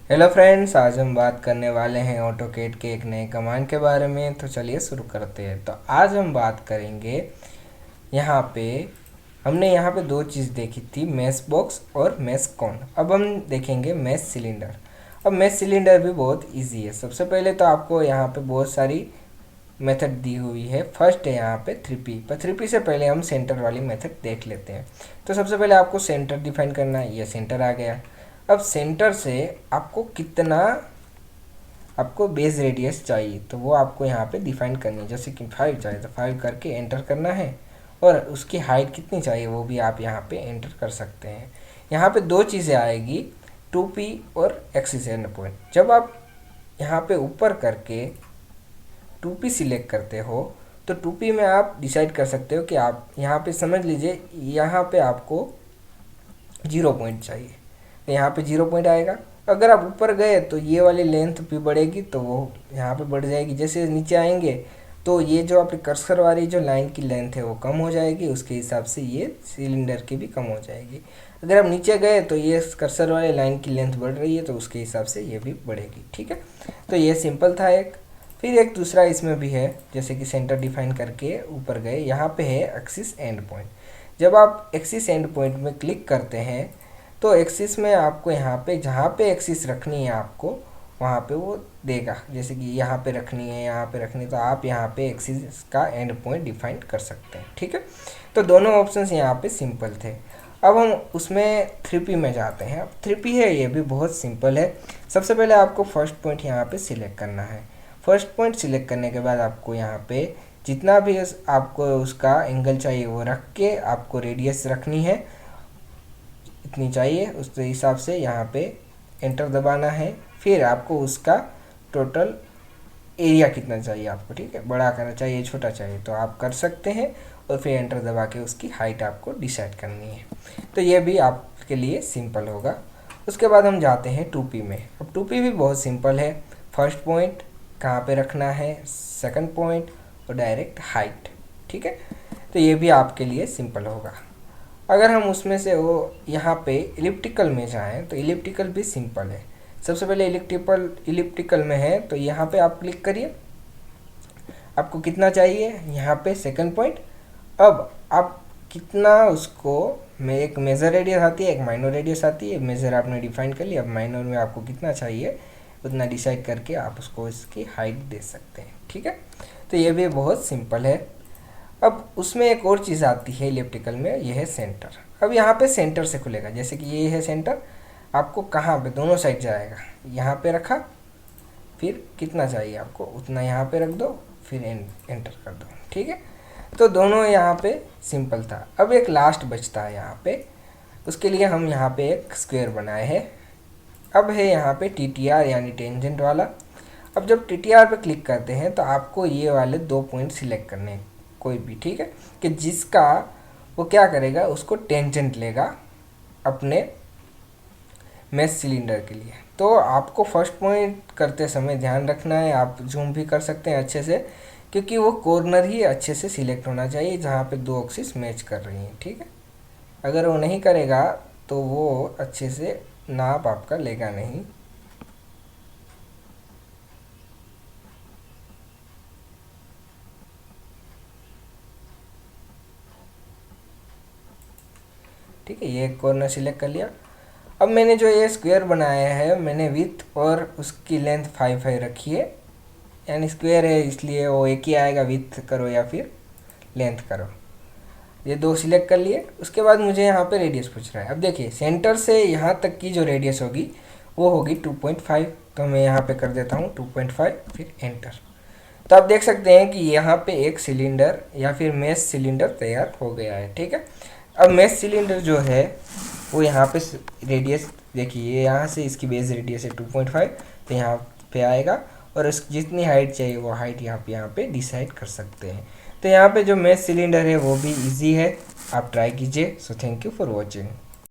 Hello friends, आज हम बात करने वाले हैं ऑटोकेड के एक नए कमांड के बारे में। तो चलिए शुरू करते हैं। तो आज हम बात करेंगे यहाँ पे हमने यहाँ पे दो चीज़ देखी थी, मेश बॉक्स और मेश कॉन। अब हम देखेंगे मेश सिलेंडर। अब मेश सिलेंडर भी बहुत इजी है। सबसे पहले तो आपको यहाँ पे बहुत सारी मेथड दी हुई है। फर्स्ट है यहाँ पे 3P। पर 3P से पहले हम सेंटर वाली मेथड देख लेते हैं। तो सबसे पहले आपको सेंटर डिफाइन करना है। ये सेंटर आ गया। अब सेंटर से आपको कितना आपको बेस रेडियस चाहिए तो वो आपको यहाँ पे डिफाइन करनी है। जैसे कि 5 चाहिए तो 5 करके एंटर करना है, और उसकी हाइट कितनी चाहिए वो भी आप यहाँ पे एंटर कर सकते हैं। यहाँ पे दो चीज़ें आएगी, 2P और एक्सिस एंड पॉइंट। जब आप यहाँ पे ऊपर करके 2P सिलेक्ट करते हो तो 2P में आप डिसाइड कर सकते हो कि आप यहाँ पे समझ लीजिए यहाँ पे आपको 0 पॉइंट चाहिए, तो यहाँ पे 0 पॉइंट आएगा। अगर आप ऊपर गए तो ये वाली लेंथ भी बढ़ेगी, तो वो यहाँ पे बढ़ जाएगी। जैसे नीचे आएंगे तो ये जो आपकी कर्सर वाली जो लाइन की लेंथ है वो कम हो जाएगी, उसके हिसाब से ये सिलेंडर की भी कम हो जाएगी। अगर आप नीचे गए तो ये कर्सर वाले लाइन की लेंथ बढ़ रही है, तो उसके हिसाब से ये भी बढ़ेगी। ठीक है, तो ये सिंपल था एक। फिर एक दूसरा इसमें भी है, जैसे कि सेंटर डिफाइन करके ऊपर गए, यहाँ पे है एक्सिस एंड पॉइंट। जब आप एक्सिस एंड पॉइंट में क्लिक करते हैं तो एक्सिस में आपको यहाँ पे जहाँ पे एक्सिस रखनी है आपको वहाँ पे वो देगा। जैसे कि यहाँ पे रखनी है, यहाँ पे रखनी है, तो आप यहाँ पे एक्सिस का एंड पॉइंट डिफाइन कर सकते हैं। ठीक है, तो दोनों ऑप्शंस यहाँ पे सिंपल थे। अब हम उसमें 3P में जाते हैं। अब 3P है, ये भी बहुत सिंपल है। सबसे पहले आपको फर्स्ट पॉइंट यहाँ पे सिलेक्ट करना है। फर्स्ट पॉइंट सिलेक्ट करने के बाद आपको यहाँ पे जितना भी आपको उसका एंगल चाहिए वो रख के आपको रेडियस रखनी है, इतनी चाहिए, उस हिसाब से यहाँ पे एंटर दबाना है। फिर आपको उसका टोटल एरिया कितना चाहिए आपको, ठीक है, बड़ा करना चाहिए छोटा चाहिए तो आप कर सकते हैं, और फिर एंटर दबा के उसकी हाइट आपको डिसाइड करनी है। तो ये भी आपके लिए सिंपल होगा। उसके बाद हम जाते हैं 2P में। अब 2P भी बहुत सिंपल है। फर्स्ट पॉइंट कहाँ पे रखना है, सेकंड पॉइंट और डायरेक्ट हाइट। ठीक है, तो ये भी आपके लिए सिंपल होगा। अगर हम उसमें से वो यहाँ पे इलिप्टिकल में जाएं तो इलिप्टिकल भी सिंपल है। सबसे पहले इलिप्टिकल में है तो यहाँ पे आप क्लिक करिए। आपको कितना चाहिए, यहाँ पे सेकंड पॉइंट। अब आप कितना उसको में एक मेजर रेडियस आती है, एक माइनर रेडियस आती है। मेजर आपने डिफाइन कर लिया, अब माइनर में आपको कितना चाहिए उतना डिसाइड करके आप उसको इसकी हाइट दे सकते हैं। ठीक है, तो ये भी बहुत सिंपल है। अब उसमें एक और चीज़ आती है इलिप्टिकल में, यह है सेंटर। अब यहाँ पे सेंटर से खुलेगा। जैसे कि ये है सेंटर, आपको कहाँ पे दोनों साइड जाएगा। यहाँ पे रखा, फिर कितना चाहिए आपको उतना यहाँ पे रख दो, फिर एंटर कर दो। ठीक है, तो दोनों यहाँ पे सिंपल था। अब एक लास्ट बचता है यहाँ पे, उसके लिए हम यहाँ पे एक स्क्वायर बनाए हैं। अब है यहाँ पे TTR यानी टेंजेंट वाला। अब जब TTR पे क्लिक करते हैं तो आपको ये वाले 2 पॉइंट सिलेक्ट करने हैं, कोई भी, ठीक है, कि जिसका वो क्या करेगा, उसको टेंजेंट लेगा अपने मेश सिलेंडर के लिए। तो आपको फर्स्ट पॉइंट करते समय ध्यान रखना है, आप जूम भी कर सकते हैं अच्छे से, क्योंकि वो कॉर्नर ही अच्छे से सिलेक्ट होना चाहिए जहाँ पे दो एक्सिस मैच कर रही हैं। ठीक है, अगर वो नहीं करेगा तो वो अच्छे से नाप आपका लेगा नहीं। ठीक है, ये कॉर्नर सिलेक्ट कर लिया। अब मैंने जो ये स्क्वायर बनाया है, मैंने विथ और उसकी लेंथ 5 रखी है, यानी स्क्वायर है इसलिए वो एक ही आएगा, विथ करो या फिर लेंथ करो। ये 2 सिलेक्ट कर लिए। उसके बाद मुझे यहाँ पे रेडियस पूछ रहा है। अब देखिए सेंटर से यहाँ तक की जो रेडियस होगी वो होगी 2.5, तो मैं यहाँ पे कर देता हूँ 2.5, फिर एंटर। तो आप देख सकते हैं कि यहाँ पे एक सिलेंडर या फिर मेश सिलेंडर तैयार हो गया है। ठीक है, अब मेश सिलेंडर जो है वो यहाँ पे रेडियस देखिए, यहाँ से इसकी बेस रेडियस है 2.5, तो यहाँ पे आएगा, और इस जितनी हाइट चाहिए वो हाइट यहाँ पे डिसाइड कर सकते हैं। तो यहाँ पे जो मेश सिलेंडर है वो भी इजी है, आप ट्राई कीजिए। So thank you for watching.